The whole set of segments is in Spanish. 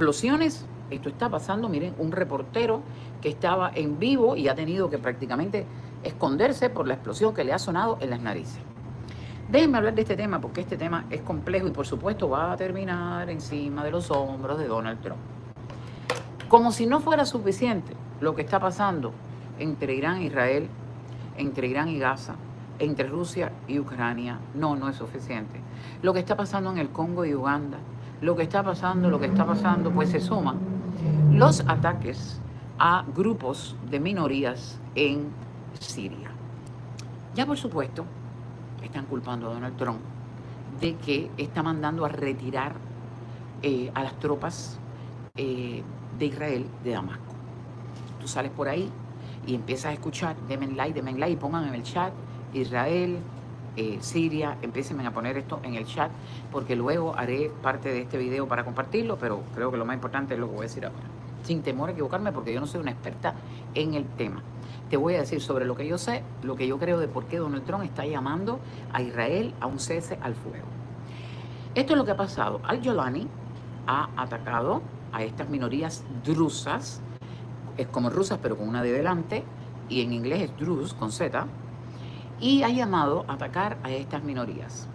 explosiones. Esto está pasando, miren, un reportero que estaba en vivo y ha tenido que prácticamente esconderse por la explosión que le ha sonado en las narices. Déjenme hablar de este tema porque este tema es complejo y por supuesto va a terminar encima de los hombros de Donald Trump. Como si no fuera suficiente lo que está pasando entre Irán e Israel, entre Irán y Gaza, entre Rusia y Ucrania, no es suficiente. Lo que está pasando en el Congo y Uganda, lo que está pasando, pues se suman los ataques a grupos de minorías en Siria. Ya por supuesto, están culpando a Donald Trump de que está mandando a retirar a las tropas de Israel de Damasco. Tú sales por ahí y empiezas a escuchar, denme like, y pongan en el chat Israel, Siria, empiecen a poner esto en el chat, porque luego haré parte de este video para compartirlo, pero creo que lo más importante es lo que voy a decir ahora, sin temor a equivocarme, porque yo no soy una experta en el tema. Te voy a decir sobre lo que yo sé, lo que yo creo de por qué Donald Trump está llamando a Israel a un cese al fuego. Esto es lo que ha pasado. Al-Jolani ha atacado a estas minorías drusas, es como rusas pero con una de delante, y en inglés es Druze con Z, y ha llamado a atacar a estas minorías.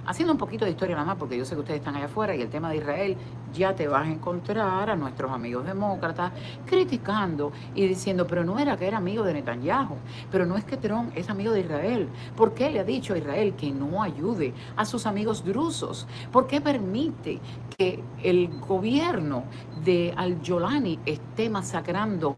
Haciendo un poquito de historia nada más, porque yo sé que ustedes están allá afuera y el tema de Israel, ya te vas a encontrar a nuestros amigos demócratas criticando y diciendo, pero no era que era amigo de Netanyahu, pero no es que Trump es amigo de Israel. ¿Por qué le ha dicho a Israel que no ayude a sus amigos drusos? ¿Por qué permite que el gobierno de Al-Jolani esté masacrando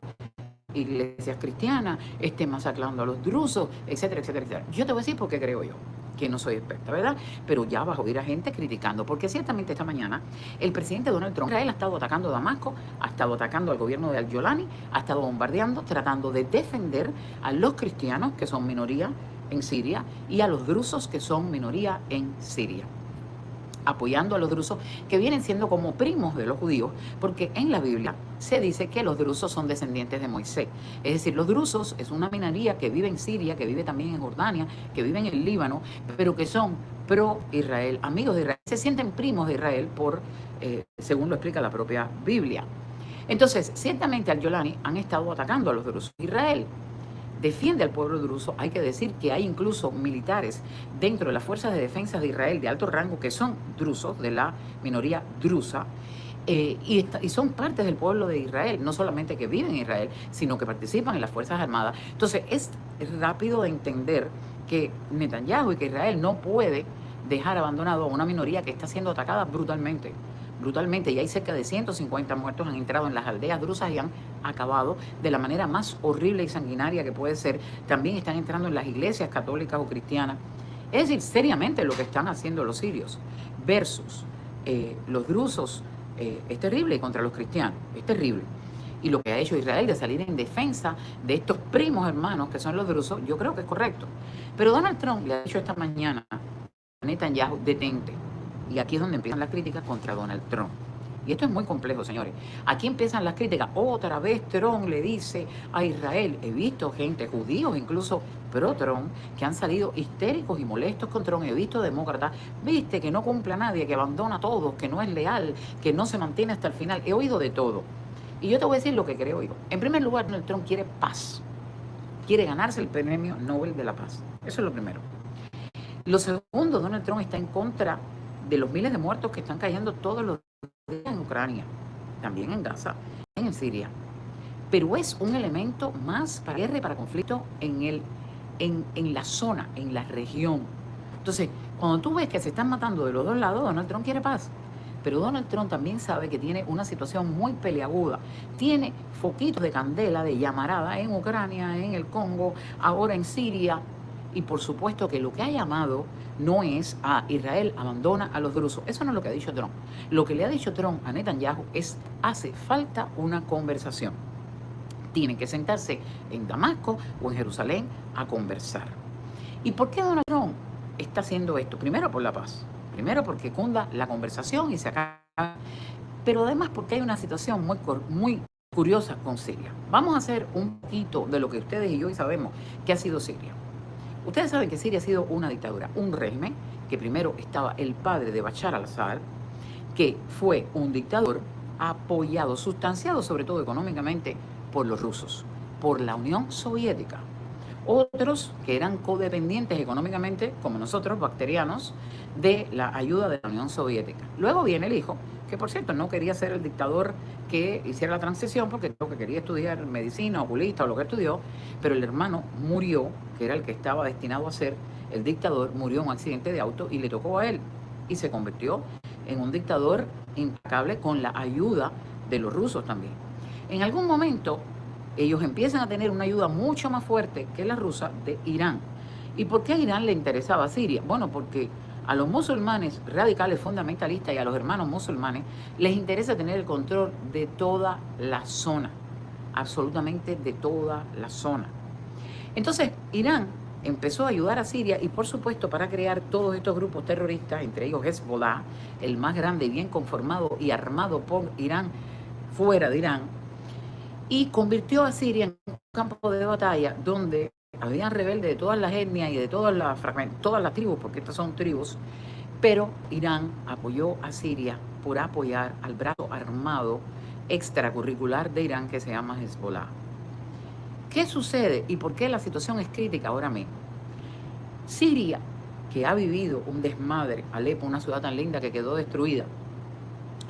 iglesias cristianas, esté masacrando a los drusos, etcétera, etcétera, etcétera? Yo te voy a decir por qué creo yo, que no soy experta, ¿verdad? Pero ya vas a oír a gente criticando, porque ciertamente esta mañana el presidente Donald Trump, Israel ha estado atacando a Damasco, ha estado atacando al gobierno de Al-Jolani, ha estado bombardeando, tratando de defender a los cristianos, que son minoría en Siria, y a los drusos, que son minoría en Siria, apoyando a los drusos, que vienen siendo como primos de los judíos, porque en la Biblia se dice que los drusos son descendientes de Moisés. Es decir, los drusos es una minoría que vive en Siria, que vive también en Jordania, que vive en el Líbano, pero que son pro-Israel, amigos de Israel, se sienten primos de Israel según lo explica la propia Biblia. Entonces, ciertamente Al-Jolani han estado atacando a los drusos. Israel defiende al pueblo druso. Hay que decir que hay incluso militares dentro de las fuerzas de defensa de Israel de alto rango que son drusos, de la minoría drusa, y son partes del pueblo de Israel, no solamente que viven en Israel, sino que participan en las Fuerzas Armadas. Entonces es rápido de entender que Netanyahu y que Israel no puede dejar abandonado a una minoría que está siendo atacada brutalmente. Y hay cerca de 150 muertos, han entrado en las aldeas drusas y han acabado de la manera más horrible y sanguinaria que puede ser. También están entrando en las iglesias católicas o cristianas. Es decir, seriamente lo que están haciendo los sirios versus los drusos es terrible, contra los cristianos, es terrible. Y lo que ha hecho Israel de salir en defensa de estos primos hermanos que son los drusos, yo creo que es correcto. Pero Donald Trump le ha dicho esta mañana a Netanyahu, detente. Y aquí es donde empiezan las críticas contra Donald Trump. Y esto es muy complejo, señores. Aquí empiezan las críticas. Otra vez Trump le dice a Israel, he visto gente, judíos incluso pro-Trump, que han salido histéricos y molestos con Trump. He visto demócratas, viste, que no cumple a nadie, que abandona a todos, que no es leal, que no se mantiene hasta el final. He oído de todo. Y yo te voy a decir lo que creo yo. En primer lugar, Donald Trump quiere paz. Quiere ganarse el premio Nobel de la Paz. Eso es lo primero. Lo segundo, Donald Trump está en contra de los miles de muertos que están cayendo todos los días en Ucrania, también en Gaza, en Siria. Pero es un elemento más para guerra y para conflicto en la zona, en la región. Entonces, cuando tú ves que se están matando de los dos lados, Donald Trump quiere paz. Pero Donald Trump también sabe que tiene una situación muy peleaguda. Tiene foquitos de candela, de llamarada en Ucrania, en el Congo, ahora en Siria. Y por supuesto que lo que ha llamado no es a Israel abandona a los drusos. Eso no es lo que ha dicho Trump. Lo que le ha dicho Trump a Netanyahu es, hace falta una conversación. Tienen que sentarse en Damasco o en Jerusalén a conversar. ¿Y por qué Donald Trump está haciendo esto? Primero por la paz. Primero porque cunda la conversación y se acaba. Pero además porque hay una situación muy curiosa con Siria. Vamos a hacer un poquito de lo que ustedes y yo sabemos que ha sido Siria. Ustedes saben que Siria ha sido una dictadura, un régimen que primero estaba el padre de Bashar al-Assad, que fue un dictador apoyado, sustanciado sobre todo económicamente por los rusos, por la Unión Soviética. Otros que eran codependientes económicamente, como nosotros, bacterianos, de la ayuda de la Unión Soviética. Luego viene el hijo, que por cierto no quería ser el dictador que hiciera la transición, porque creo que quería estudiar medicina, oculista o lo que estudió, pero el hermano murió, que era el que estaba destinado a ser el dictador, murió en un accidente de auto y le tocó a él. Y se convirtió en un dictador implacable con la ayuda de los rusos también. En algún momento ellos empiezan a tener una ayuda mucho más fuerte que la rusa de Irán. ¿Y por qué a Irán le interesaba Siria? Bueno, porque a los musulmanes radicales fundamentalistas y a los hermanos musulmanes les interesa tener el control de toda la zona, absolutamente de toda la zona. Entonces, Irán empezó a ayudar a Siria y, por supuesto, para crear todos estos grupos terroristas, entre ellos Hezbollah, el más grande y bien conformado y armado por Irán, fuera de Irán, y convirtió a Siria en un campo de batalla donde habían rebeldes de todas las etnias y de todas las tribus, porque estas son tribus, pero Irán apoyó a Siria por apoyar al brazo armado extracurricular de Irán que se llama Hezbollah. ¿Qué sucede y por qué la situación es crítica ahora mismo? Siria, que ha vivido un desmadre, Alepo, una ciudad tan linda que quedó destruida,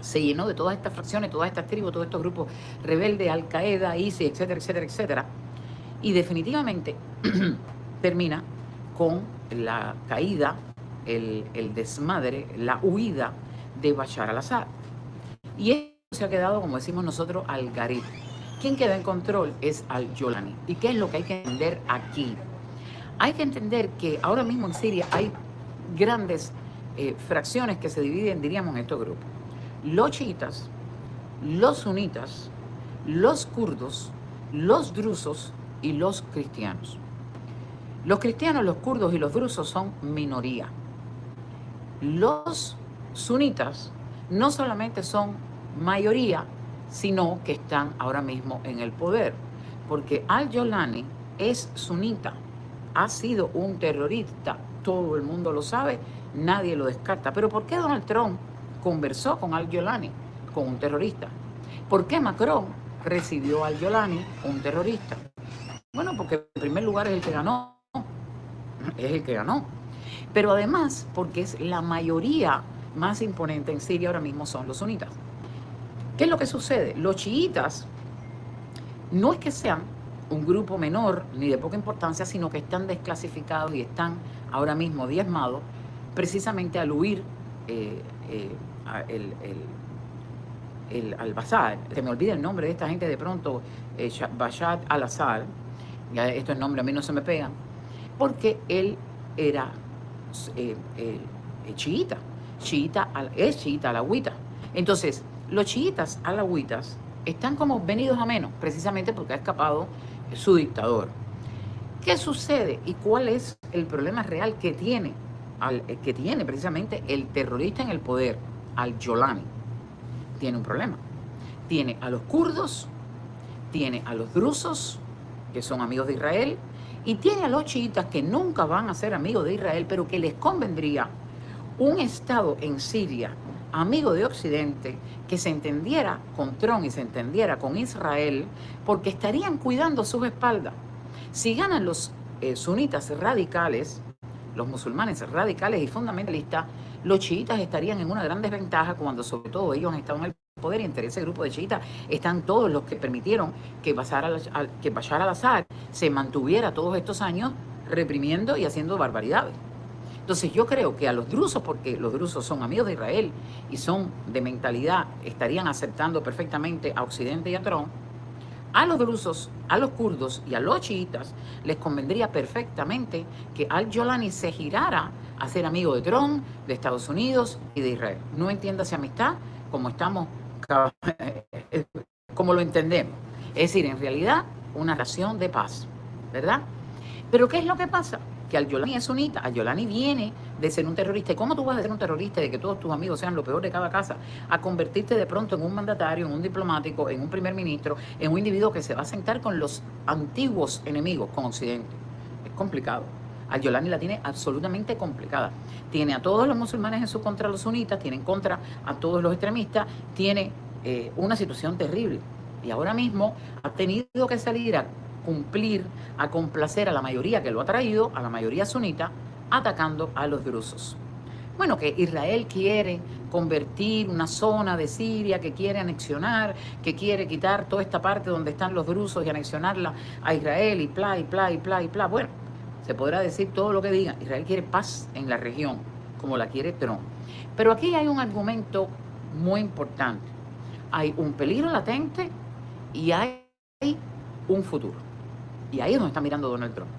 se llenó de todas estas fracciones, todas estas tribus, todos estos grupos rebeldes, Al-Qaeda, ISIS, etcétera, etcétera, etcétera. Y definitivamente termina con la caída, el desmadre, la huida de Bashar al-Assad. Y eso se ha quedado, como decimos nosotros, al garete. Quien queda en control es al-Jolani. ¿Y qué es lo que hay que entender aquí? Hay que entender que ahora mismo en Siria hay grandes fracciones que se dividen, diríamos, en estos grupos. Los chiitas, los sunitas, los kurdos, los drusos y los cristianos. Los cristianos, los kurdos y los drusos son minoría. Los sunitas no solamente son mayoría, sino que están ahora mismo en el poder, porque al-Jolani es sunita, ha sido un terrorista, todo el mundo lo sabe, nadie lo descarta. Pero ¿por qué Donald Trump conversó con al-Jolani, con un terrorista? ¿Por qué Macron recibió al al-Jolani, un terrorista? Bueno, porque en primer lugar es el que ganó, pero además porque es la mayoría más imponente en Siria ahora mismo son los sunitas. ¿Qué es lo que sucede? Los chiitas no es que sean un grupo menor ni de poca importancia, sino que están desclasificados y están ahora mismo diezmados precisamente al huir al-Assad. Se me olvida el nombre de esta gente de pronto, Bashar al-Assad, ya estos nombres a mí no se me pegan, porque él era chiita, es chiita alawita. Entonces, los chiitas alawitas están como venidos a menos, precisamente porque ha escapado su dictador. ¿Qué sucede y cuál es el problema real que tiene precisamente el terrorista en el poder, al-Jolani? Tiene un problema. Tiene a los kurdos, tiene a los drusos, que son amigos de Israel, y tiene a los chiitas que nunca van a ser amigos de Israel, pero que les convendría un Estado en Siria, amigo de Occidente, que se entendiera con Trump y se entendiera con Israel, porque estarían cuidando sus espaldas. Si ganan los sunitas radicales, los musulmanes radicales y fundamentalistas, los chiitas estarían en una gran desventaja cuando sobre todo ellos han estado en el poder, y entre ese grupo de chiitas están todos los que permitieron que Bashar al-Assad se mantuviera todos estos años reprimiendo y haciendo barbaridades. Entonces yo creo que a los drusos, porque los drusos son amigos de Israel y son de mentalidad, estarían aceptando perfectamente a Occidente y a Trump. A los drusos, a los kurdos y a los chiitas les convendría perfectamente que al-Jolani se girara a ser amigo de Trump, de Estados Unidos y de Israel. No entiéndase amistad como lo entendemos. Es decir, en realidad, una relación de paz, ¿verdad? Pero ¿qué es lo que pasa? Que al-Jolani es sunita, al-Jolani viene de ser un terrorista. ¿Y cómo tú vas a ser un terrorista de que todos tus amigos sean lo peor de cada casa, a convertirte de pronto en un mandatario, en un diplomático, en un primer ministro, en un individuo que se va a sentar con los antiguos enemigos, con Occidente? Es complicado. Al-Jolani la tiene absolutamente complicada. Tiene a todos los musulmanes en su contra, los sunitas, tiene en contra a todos los extremistas, tiene una situación terrible. Y ahora mismo ha tenido que salir a cumplir, a complacer a la mayoría que lo ha traído, a la mayoría sunita, atacando a los drusos. Bueno, que Israel quiere convertir una zona de Siria, que quiere anexionar, que quiere quitar toda esta parte donde están los drusos y anexionarla a Israel y bla, y bla, y bla, y bla. Bueno, se podrá decir todo lo que diga. Israel quiere paz en la región, como la quiere Trump. Pero aquí hay un argumento muy importante. Hay un peligro latente y hay un futuro. Y ahí es donde está mirando Donald Trump.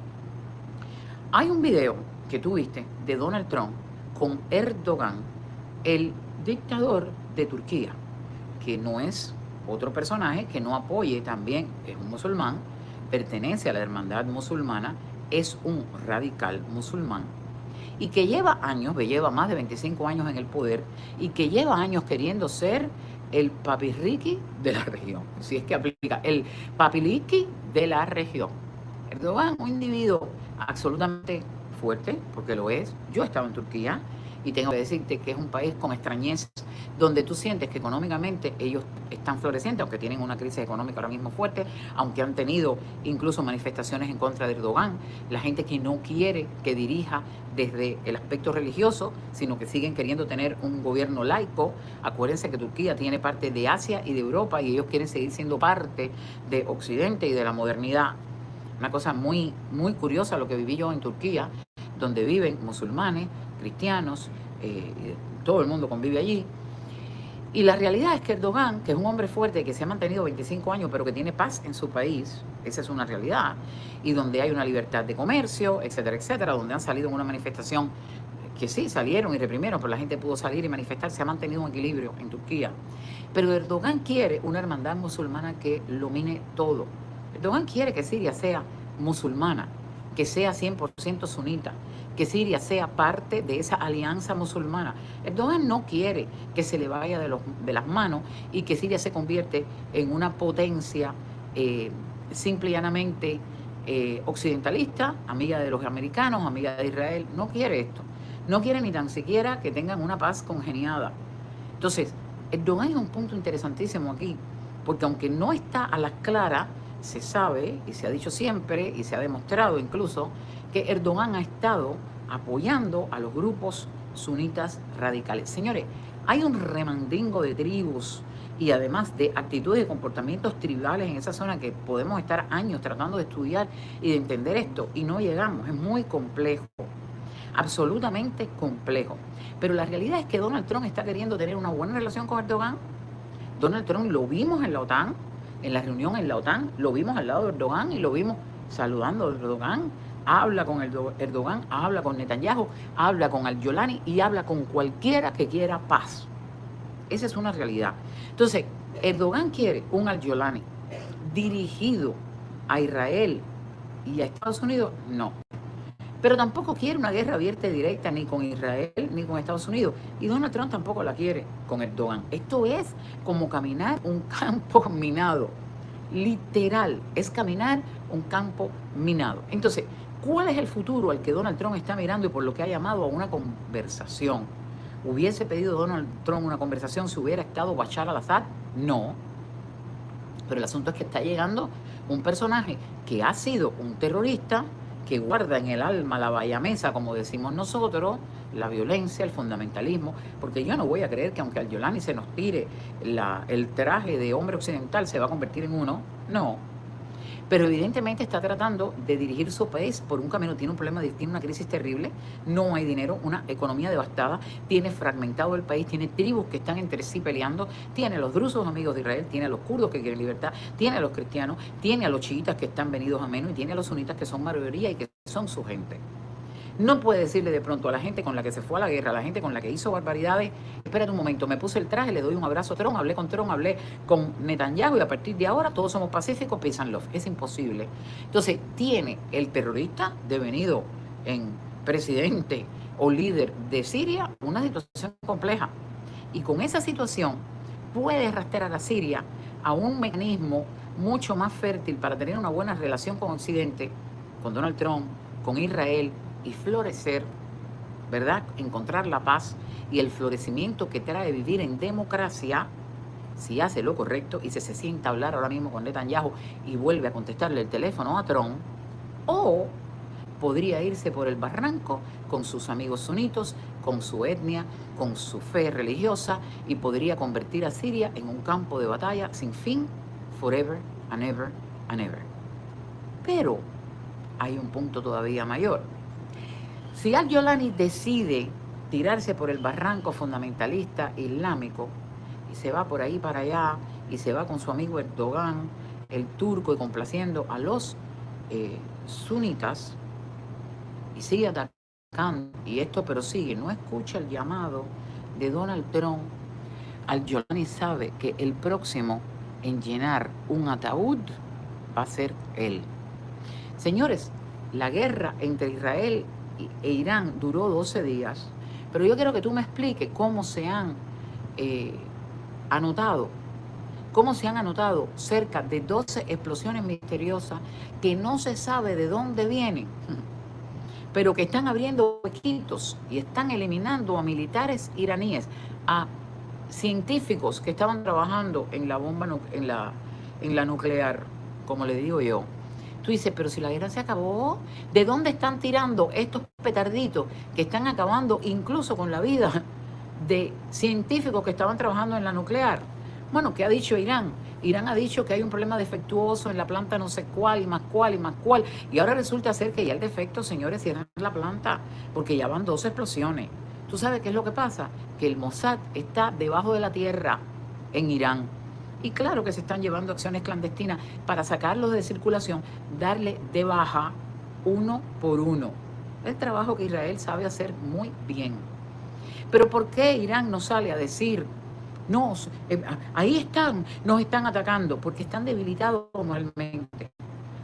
Hay un video que tú viste de Donald Trump con Erdogan, el dictador de Turquía, que no es otro personaje que no apoye también, es un musulmán, pertenece a la hermandad musulmana, es un radical musulmán y que lleva años, lleva más de 25 años en el poder y que lleva años queriendo ser el papirriqui de la región, si es que aplica, el papiliqui de la región. Erdogan, un individuo absolutamente fuerte, porque lo es. Yo he estado en Turquía y tengo que decirte que es un país con extrañezas, donde tú sientes que económicamente ellos están florecientes, aunque tienen una crisis económica ahora mismo fuerte, aunque han tenido incluso manifestaciones en contra de Erdogan, la gente que no quiere que dirija desde el aspecto religioso, sino que siguen queriendo tener un gobierno laico. Acuérdense que Turquía tiene parte de Asia y de Europa y ellos quieren seguir siendo parte de Occidente y de la modernidad. Una cosa muy, muy curiosa lo que viví yo en Turquía, donde viven musulmanes, cristianos, todo el mundo convive allí. Y la realidad es que Erdogan, que es un hombre fuerte, que se ha mantenido 25 años, pero que tiene paz en su país, esa es una realidad, y donde hay una libertad de comercio, etcétera, etcétera, donde han salido en una manifestación, que sí, salieron y reprimieron, pero la gente pudo salir y manifestar, se ha mantenido un equilibrio en Turquía. Pero Erdogan quiere una hermandad musulmana que domine todo. Erdogan quiere que Siria sea musulmana, que sea 100% sunita, que Siria sea parte de esa alianza musulmana. Erdogan no quiere que se le vaya de las manos y que Siria se convierte en una potencia simple y llanamente occidentalista, amiga de los americanos, amiga de Israel. No quiere esto. No quiere ni tan siquiera que tengan una paz congeniada. Entonces, Erdogan es un punto interesantísimo aquí, porque aunque no está a las claras, se sabe y se ha dicho siempre y se ha demostrado incluso que Erdogan ha estado apoyando a los grupos sunitas radicales. Señores, hay un remandingo de tribus y además de actitudes y comportamientos tribales en esa zona que podemos estar años tratando de estudiar y de entender esto y no llegamos. Es muy complejo, absolutamente complejo. Pero la realidad es que Donald Trump está queriendo tener una buena relación con Erdogan. Donald Trump lo vimos en la OTAN, en la reunión en la OTAN, lo vimos al lado de Erdogan y lo vimos saludando a Erdogan, habla con Erdogan, habla con Netanyahu, habla con Al-Yolani y habla con cualquiera que quiera paz. Esa es una realidad. Entonces, Erdogan quiere un Al-Yolani dirigido a Israel y a Estados Unidos, no. Pero tampoco quiere una guerra abierta y directa ni con Israel ni con Estados Unidos. Y Donald Trump tampoco la quiere con Erdogan. Esto es como caminar un campo minado. Literal, es caminar un campo minado. Entonces, ¿cuál es el futuro al que Donald Trump está mirando y por lo que ha llamado a una conversación? ¿Hubiese pedido Donald Trump una conversación si hubiera estado Bashar al-Assad? No. Pero el asunto es que está llegando un personaje que ha sido un terrorista, que guarda en el alma la bayamesa, como decimos nosotros, la violencia, el fundamentalismo, porque yo no voy a creer que aunque al Yolani se nos tire el traje de hombre occidental, se va a convertir en uno, no. Pero evidentemente está tratando de dirigir su país por un camino, tiene un problema, tiene una crisis terrible, no hay dinero, una economía devastada, tiene fragmentado el país, tiene tribus que están entre sí peleando, tiene a los drusos amigos de Israel, tiene a los kurdos que quieren libertad, tiene a los cristianos, tiene a los chiitas que están venidos a menos y tiene a los sunitas que son mayoría y que son su gente. No puede decirle de pronto a la gente con la que se fue a la guerra, a la gente con la que hizo barbaridades, espérate un momento, me puse el traje, le doy un abrazo a Trump, hablé con Netanyahu y a partir de ahora todos somos pacíficos, peace and love. Es imposible. Entonces, tiene el terrorista devenido en presidente o líder de Siria una situación compleja. Y con esa situación puede arrastrar a Siria a un mecanismo mucho más fértil para tener una buena relación con Occidente, con Donald Trump, con Israel, y florecer, ¿verdad? Encontrar la paz y el florecimiento que trae vivir en democracia si hace lo correcto y se sienta a hablar ahora mismo con Netanyahu y vuelve a contestarle el teléfono a Trump, o podría irse por el barranco con sus amigos sunitos, con su etnia, con su fe religiosa, y podría convertir a Siria en un campo de batalla sin fin, forever and ever and ever. Pero hay un punto todavía mayor. Si al-Jolani decide tirarse por el barranco fundamentalista islámico y se va por ahí para allá y se va con su amigo Erdogan, el turco, y complaciendo a los sunitas, y sigue atacando, y esto pero sigue, no escucha el llamado de Donald Trump, al-Jolani sabe que el próximo en llenar un ataúd va a ser él. Señores, la guerra entre Israel e Irán duró 12 días, pero yo quiero que tú me expliques cómo se han anotado cerca de 12 explosiones misteriosas que no se sabe de dónde vienen, pero que están abriendo huequitos y están eliminando a militares iraníes, a científicos que estaban trabajando en la bomba, en la nuclear, como le digo yo. Tú dices, pero si la guerra se acabó, ¿de dónde están tirando estos petarditos que están acabando incluso con la vida de científicos que estaban trabajando en la nuclear? Bueno, ¿qué ha dicho Irán? Irán ha dicho que hay un problema defectuoso en la planta no sé cuál y más cuál y más cuál. Y ahora resulta ser que ya el defecto, señores, cierran la planta porque ya van 2 explosiones. ¿Tú sabes qué es lo que pasa? Que el Mossad está debajo de la tierra en Irán. Y claro que se están llevando acciones clandestinas para sacarlos de circulación, darle de baja uno por uno. El trabajo que Israel sabe hacer muy bien. Pero ¿por qué Irán no sale a decir, no, ahí están, nos están atacando? Porque están debilitados moralmente.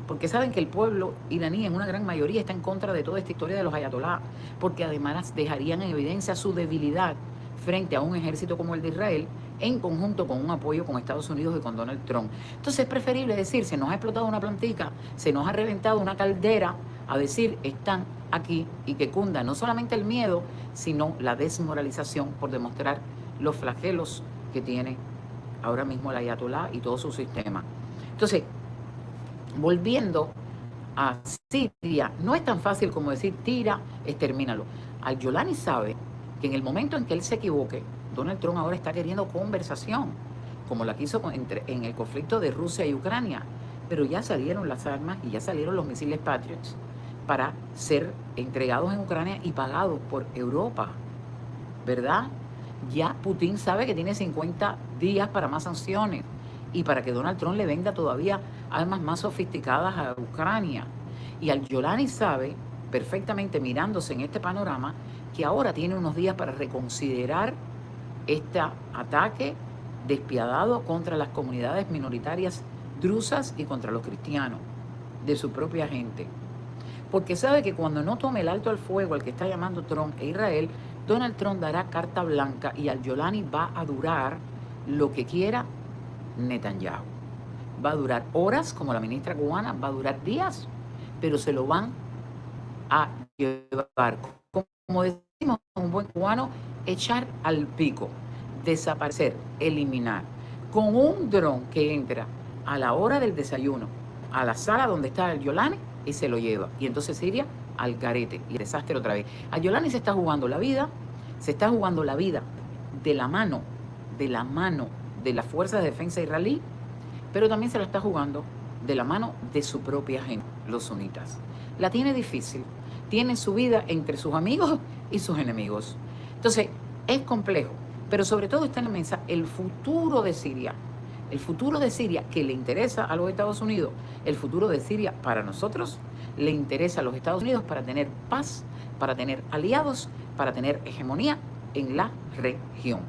Porque saben que el pueblo iraní en una gran mayoría está en contra de toda esta historia de los ayatolá. Porque además dejarían en evidencia su debilidad frente a un ejército como el de Israel, en conjunto con un apoyo con Estados Unidos y con Donald Trump. Entonces es preferible decir, se nos ha explotado una plantica, se nos ha reventado una caldera, a decir, están aquí, y que cunda no solamente el miedo, sino la desmoralización por demostrar los flagelos que tiene ahora mismo el ayatolá y todo su sistema. Entonces, volviendo a Siria, no es tan fácil como decir, tira, extermínalo. Al-Jolani sabe que en el momento en que él se equivoque, Donald Trump ahora está queriendo conversación, como la quiso en el conflicto de Rusia y Ucrania, pero ya salieron las armas y ya salieron los misiles Patriots para ser entregados en Ucrania y pagados por Europa, ¿verdad? Ya Putin sabe que tiene 50 días para más sanciones y para que Donald Trump le venda todavía armas más sofisticadas a Ucrania. Y al-Jolani sabe perfectamente, mirándose en este panorama, que ahora tiene unos días para reconsiderar este ataque despiadado contra las comunidades minoritarias drusas y contra los cristianos de su propia gente. Porque sabe que cuando no tome el alto al fuego al que está llamando Trump e Israel, Donald Trump dará carta blanca y al-Jolani va a durar lo que quiera Netanyahu. Va a durar horas, como la ministra cubana, va a durar días, pero se lo van a llevar. Como decimos un buen cubano, echar al pico, desaparecer, eliminar. Con un dron que entra a la hora del desayuno, a la sala donde está al-Jolani, y se lo lleva. Y entonces Siria al garete y desastre otra vez. Al-Jolani se está jugando la vida de la mano de las fuerzas de defensa israelí, pero también se la está jugando de la mano de su propia gente, los sunitas. La tiene difícil, tiene su vida entre sus amigos y sus enemigos. Entonces, es complejo, pero sobre todo está en la mesa el futuro de Siria. El futuro de Siria que le interesa a los Estados Unidos, el futuro de Siria para nosotros le interesa a los Estados Unidos para tener paz, para tener aliados, para tener hegemonía en la región.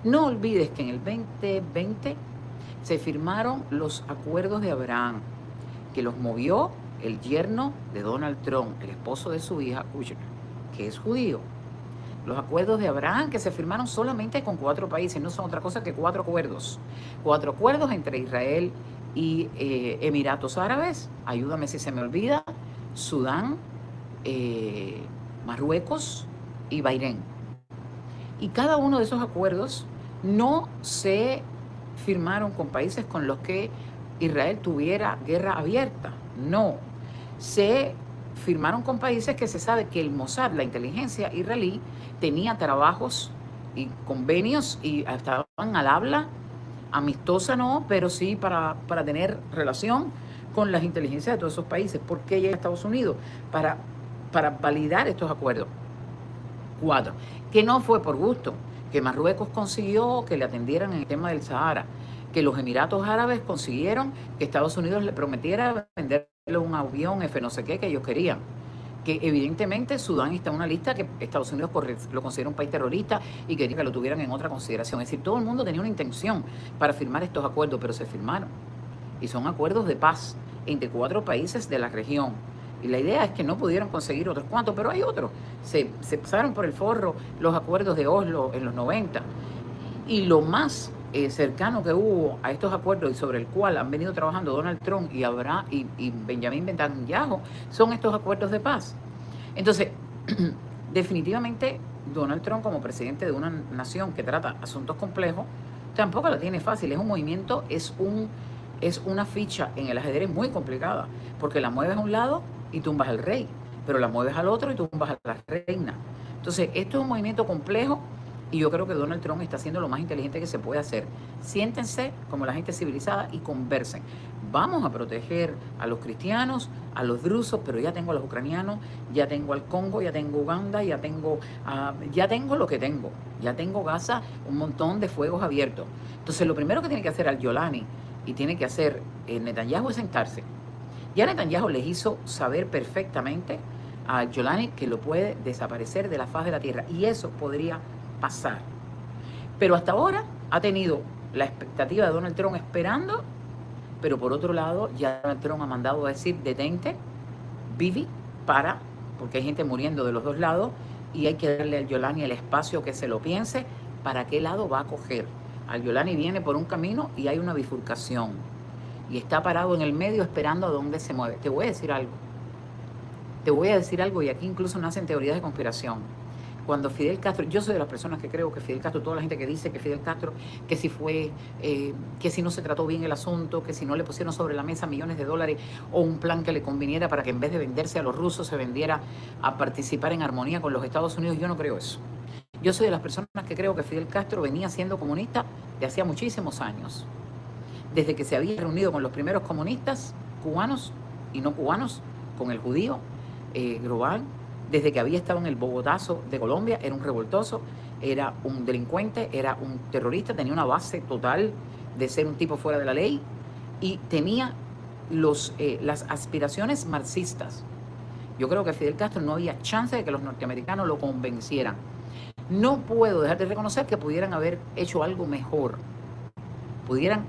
No olvides que en el 2020 se firmaron los acuerdos de Abraham, que los movió el yerno de Donald Trump, el esposo de su hija, Kushner, que es judío. Los acuerdos de Abraham que se firmaron solamente con 4 países, no son otra cosa que 4 acuerdos. 4 acuerdos entre Israel y Emiratos Árabes, ayúdame si se me olvida, Sudán, Marruecos y Bahrein. Y cada uno de esos acuerdos no se firmaron con países con los que Israel tuviera guerra abierta. No. Se firmaron con países que se sabe que el Mossad, la inteligencia israelí, tenía trabajos y convenios y estaban al habla, amistosa no, pero sí para tener relación con las inteligencias de todos esos países. ¿Por qué llega a Estados Unidos? Para validar estos acuerdos. 4. Que no fue por gusto, que Marruecos consiguió que le atendieran en el tema del Sahara, que los Emiratos Árabes consiguieron que Estados Unidos le prometiera venderle un avión F no sé qué que ellos querían. Que evidentemente Sudán está en una lista que Estados Unidos lo considera un país terrorista y quería que lo tuvieran en otra consideración. Es decir, todo el mundo tenía una intención para firmar estos acuerdos, pero se firmaron. Y son acuerdos de paz entre 4 países de la región. Y la idea es que no pudieron conseguir otros cuantos, pero hay otros. Se pasaron por el forro los acuerdos de Oslo en los 90. Y lo más cercano que hubo a estos acuerdos y sobre el cual han venido trabajando Donald Trump y Benjamin Netanyahu son estos acuerdos de paz. Entonces, definitivamente Donald Trump, como presidente de una nación que trata asuntos complejos, tampoco la tiene fácil. Es un movimiento, es una ficha en el ajedrez muy complicada, porque la mueves a un lado y tumbas al rey, pero la mueves al otro y tumbas a la reina. Entonces, esto es un movimiento complejo y yo creo que Donald Trump está haciendo lo más inteligente que se puede hacer. Siéntense como la gente civilizada y conversen. Vamos a proteger a los cristianos, a los drusos, pero ya tengo a los ucranianos, ya tengo al Congo, ya tengo Uganda, ya tengo lo que tengo. Ya tengo Gaza, un montón de fuegos abiertos. Entonces, lo primero que tiene que hacer al-Yolani y tiene que hacer Netanyahu es sentarse. Ya Netanyahu les hizo saber perfectamente a Yolani que lo puede desaparecer de la faz de la tierra y eso podría pasar. Pero hasta ahora ha tenido la expectativa de Donald Trump esperando, pero por otro lado ya Donald Trump ha mandado a decir detente, Bibi, porque hay gente muriendo de los dos lados y hay que darle al Yolani el espacio que se lo piense para qué lado va a coger. Al Yolani viene por un camino y hay una bifurcación y está parado en el medio esperando a dónde se mueve. Te voy a decir algo y aquí incluso nacen teorías de conspiración. Cuando Fidel Castro, yo soy de las personas que creo que Fidel Castro, toda la gente que dice que Fidel Castro, que si no se trató bien el asunto, que si no le pusieron sobre la mesa millones de dólares o un plan que le conviniera para que en vez de venderse a los rusos se vendiera a participar en armonía con los Estados Unidos, yo no creo eso. Yo soy de las personas que creo que Fidel Castro venía siendo comunista de hacía muchísimos años. Desde que se había reunido con los primeros comunistas cubanos y no cubanos, con el judío Groban, desde que había estado en el Bogotazo de Colombia, era un revoltoso, era un delincuente, era un terrorista, tenía una base total de ser un tipo fuera de la ley y tenía las aspiraciones marxistas. Yo creo que Fidel Castro no había chance de que los norteamericanos lo convencieran. No puedo dejar de reconocer que pudieran haber hecho algo mejor.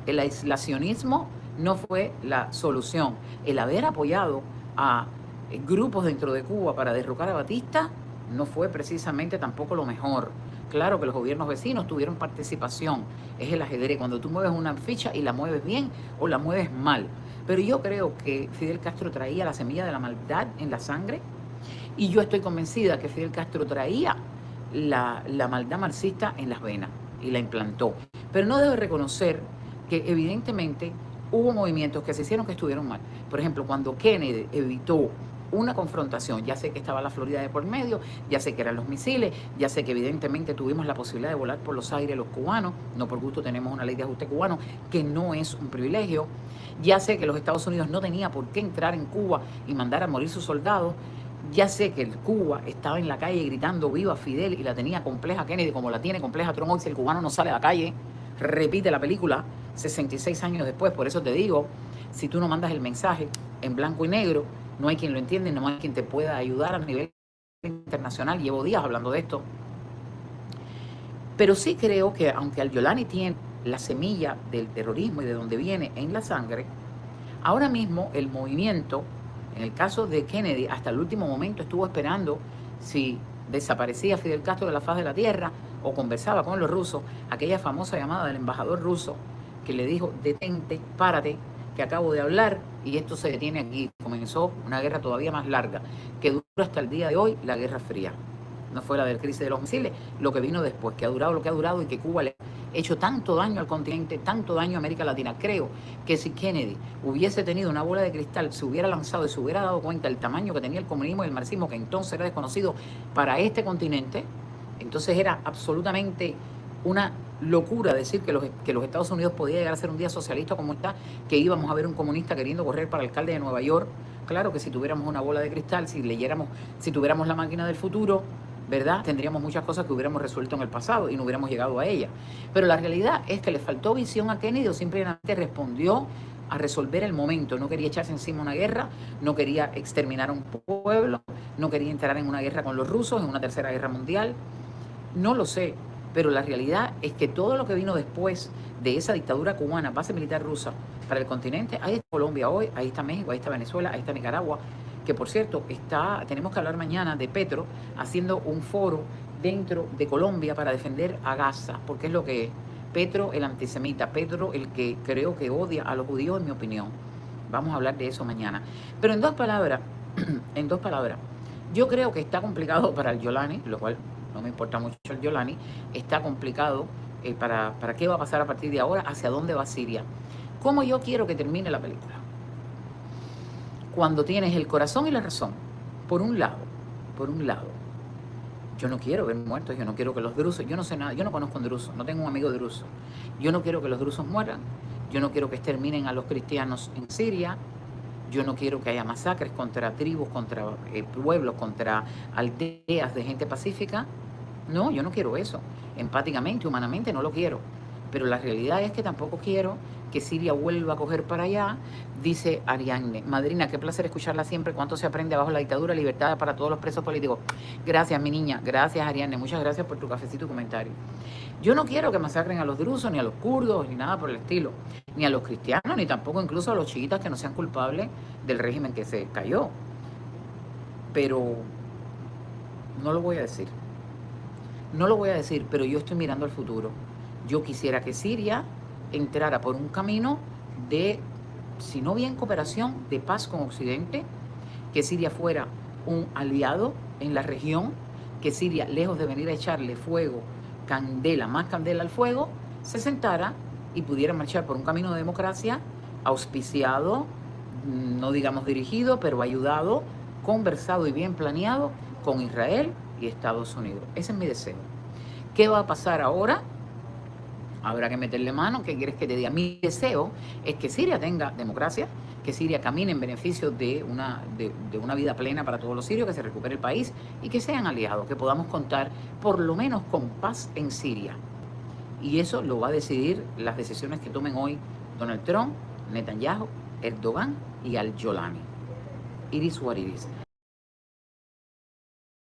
El aislacionismo no fue la solución. El haber apoyado a grupos dentro de Cuba para derrocar a Batista no fue precisamente tampoco lo mejor. Claro que los gobiernos vecinos tuvieron participación. Es el ajedrez, cuando tú mueves una ficha y la mueves bien o la mueves mal. Pero yo creo que Fidel Castro traía la semilla de la maldad en la sangre y yo estoy convencida que Fidel Castro traía la maldad marxista en las venas y la implantó. Pero no debe reconocer que evidentemente hubo movimientos que se hicieron que estuvieron mal. Por ejemplo, cuando Kennedy evitó una confrontación, ya sé que estaba la Florida de por medio, ya sé que eran los misiles, ya sé que evidentemente tuvimos la posibilidad de volar por los aires los cubanos, no por gusto tenemos una ley de ajuste cubano, que no es un privilegio, ya sé que los Estados Unidos no tenía por qué entrar en Cuba y mandar a morir sus soldados, ya sé que Cuba estaba en la calle gritando viva Fidel y la tenía compleja Kennedy como la tiene compleja Trump hoy. Si el cubano no sale a la calle, repite la película 66 años después. Por eso te digo, si tú no mandas el mensaje en blanco y negro, no hay quien lo entienda, no hay quien te pueda ayudar a nivel internacional. Llevo días hablando de esto. Pero sí creo que aunque al-Yolani tiene la semilla del terrorismo y de donde viene en la sangre, ahora mismo el movimiento, en el caso de Kennedy, hasta el último momento estuvo esperando si desaparecía Fidel Castro de la faz de la tierra o conversaba con los rusos, aquella famosa llamada del embajador ruso que le dijo, detente, párate, que acabo de hablar y esto se detiene aquí. Comenzó una guerra todavía más larga, que dura hasta el día de hoy, la Guerra Fría. No fue la del crisis de los misiles, lo que vino después, que ha durado lo que ha durado y que Cuba hecho tanto daño al continente, tanto daño a América Latina. Creo que si Kennedy hubiese tenido una bola de cristal, se hubiera lanzado y se hubiera dado cuenta del tamaño que tenía el comunismo y el marxismo, que entonces era desconocido para este continente, entonces era absolutamente una locura decir que los Estados Unidos podía llegar a ser un día socialista como está, que íbamos a ver un comunista queriendo correr para alcalde de Nueva York. Claro que si tuviéramos una bola de cristal, si tuviéramos la máquina del futuro, ¿verdad? Tendríamos muchas cosas que hubiéramos resuelto en el pasado y no hubiéramos llegado a ella. Pero la realidad es que le faltó visión a Kennedy, o simplemente respondió a resolver el momento. No quería echarse encima una guerra, no quería exterminar a un pueblo, no quería entrar en una guerra con los rusos, en una tercera guerra mundial. No lo sé, pero la realidad es que todo lo que vino después de esa dictadura cubana, base militar rusa, para el continente, ahí está Colombia hoy, ahí está México, ahí está Venezuela, ahí está Nicaragua, que por cierto, tenemos que hablar mañana de Petro haciendo un foro dentro de Colombia para defender a Gaza, porque es lo que es. Petro el antisemita, Petro el que creo que odia a los judíos, en mi opinión. Vamos a hablar de eso mañana. Pero en dos palabras, yo creo que está complicado para el Yolani, lo cual no me importa mucho el Yolani, está complicado para qué va a pasar a partir de ahora, hacia dónde va Siria. ¿Cómo yo quiero que termine la película? Cuando tienes el corazón y la razón, por un lado, yo no quiero ver muertos, yo no quiero que los drusos, yo no sé nada, yo no conozco un druso, no tengo un amigo druso, yo no quiero que los drusos mueran, yo no quiero que exterminen a los cristianos en Siria, yo no quiero que haya masacres contra tribus, contra pueblos, contra aldeas de gente pacífica. No, yo no quiero eso. Empáticamente, humanamente, no lo quiero. Pero la realidad es que tampoco quiero que Siria vuelva a coger para allá, dice Ariadne. Madrina, qué placer escucharla siempre. Cuánto se aprende bajo la dictadura, libertad para todos los presos políticos. Gracias, mi niña. Gracias, Ariadne. Muchas gracias por tu cafecito y comentario. Yo no quiero que masacren a los drusos, ni a los kurdos, ni nada por el estilo. Ni a los cristianos, ni tampoco incluso a los chiitas que no sean culpables del régimen que se cayó. Pero no lo voy a decir. No lo voy a decir, pero yo estoy mirando al futuro. Yo quisiera que Siria entrara por un camino de, si no bien cooperación, de paz con Occidente, que Siria fuera un aliado en la región, que Siria, lejos de venir a echarle fuego, más candela al fuego, se sentara y pudiera marchar por un camino de democracia auspiciado, no digamos dirigido, pero ayudado, conversado y bien planeado con Israel y Estados Unidos. Ese es mi deseo. ¿Qué va a pasar ahora? Habrá que meterle mano. ¿Qué quieres que te diga? Mi deseo es que Siria tenga democracia, que Siria camine en beneficio de una vida plena para todos los sirios, que se recupere el país y que sean aliados, que podamos contar por lo menos con paz en Siria. Y eso lo va a decidir las decisiones que tomen hoy Donald Trump, Netanyahu, Erdogan y al-Yolani. It is what it is.